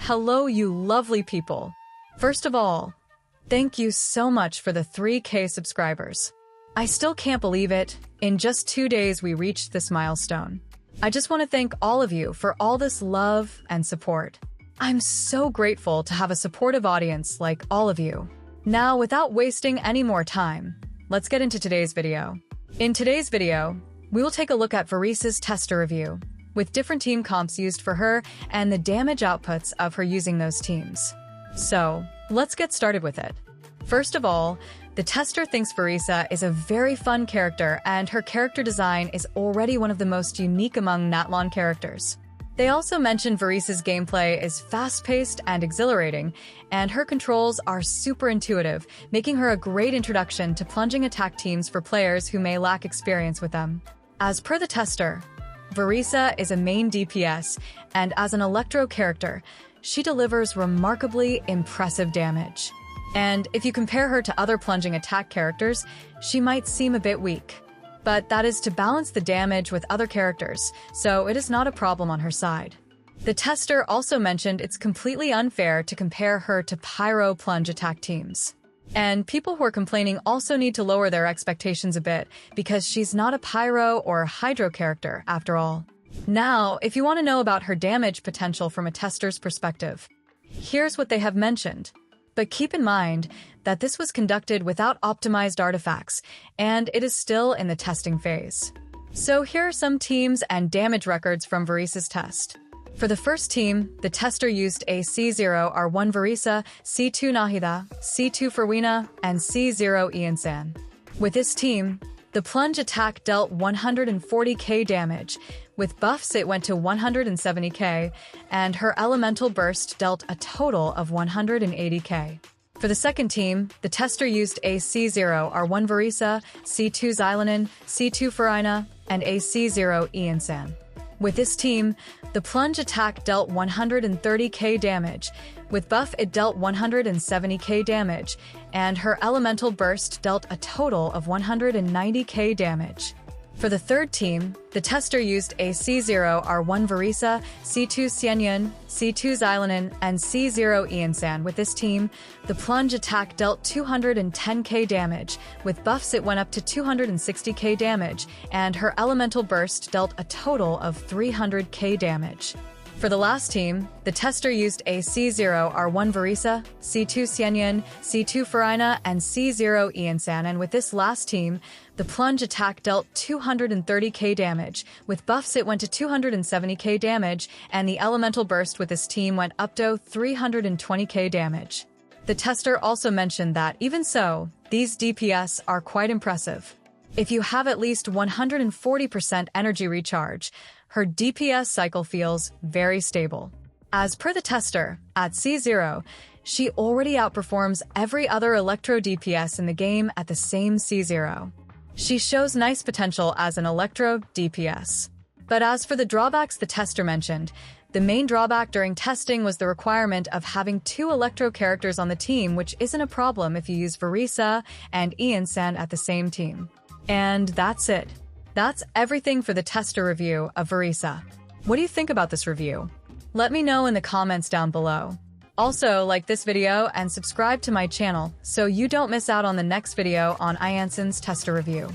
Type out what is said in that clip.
Hello, you lovely people. First of all, thank you so much for the 3K subscribers. I still can't believe it. In just 2 days, we reached this milestone. I just want to thank all of you for all this love and support. I'm so grateful to have a supportive audience like all of you. Now, without wasting any more time, let's get into today's video. In today's video, we will take a look at Varesa's tester review, with different team comps used for her and the damage outputs of her using those teams. So, let's get started with it. First of all, the tester thinks Varesa is a very fun character and her character design is already one of the most unique among Natlan characters. They also mentioned Varesa's gameplay is fast-paced and exhilarating, and her controls are super intuitive, making her a great introduction to plunging attack teams for players who may lack experience with them. As per the tester, Varesa is a main DPS, and as an Electro character, she delivers remarkably impressive damage. And if you compare her to other plunging attack characters, she might seem a bit weak. But that is to balance the damage with other characters, so it is not a problem on her side. The tester also mentioned it's completely unfair to compare her to Pyro plunge attack teams. And people who are complaining also need to lower their expectations a bit, because she's not a Pyro or Hydro character, after all. Now, if you want to know about her damage potential from a tester's perspective, here's what they have mentioned. But keep in mind that this was conducted without optimized artifacts, and it is still in the testing phase. So here are some teams and damage records from Varesa's test. For the first team, the tester used a C0 R1 Varesa, C2 Nahida, C2 Ferwina, and C0 Iansan. With this team, the plunge attack dealt 140k damage. With buffs, it went to 170k, and her elemental burst dealt a total of 180k. For the second team, the tester used a C0 R1 Varesa, C2 Xilanen, C2 Ferina, and a C0 Iansan. With this team, the plunge attack dealt 130k damage. With buff, it dealt 170k damage, and her elemental burst dealt a total of 190k damage. For the third team, the tester used a C0 R1 Varesa, C2 Xianyun, C2 Xilanen, and C0 Iansan. With this team, the plunge attack dealt 210k damage. With buffs, it went up to 260k damage, and her elemental burst dealt a total of 300k damage. For the last team, the tester used a C0 R1 Varesa, C2 Xianyun, C2 Ferina, and C0 Iansan, and with this last team, the plunge attack dealt 230k damage. With buffs, it went to 270k damage, and the elemental burst with this team went up to 320k damage. The tester also mentioned that, even so, these DPS are quite impressive. If you have at least 140% energy recharge, her DPS cycle feels very stable. As per the tester, at C0, she already outperforms every other Electro DPS in the game at the same C0. She shows nice potential as an Electro DPS. But as for the drawbacks the tester mentioned, the main drawback during testing was the requirement of having 2 Electro characters on the team, which isn't a problem if you use Varesa and Iansan at the same team. And that's it. That's everything for the tester review of Varesa. What do you think about this review? Let me know in the comments down below. Also, like this video and subscribe to my channel so you don't miss out on the next video on Iansan's tester review.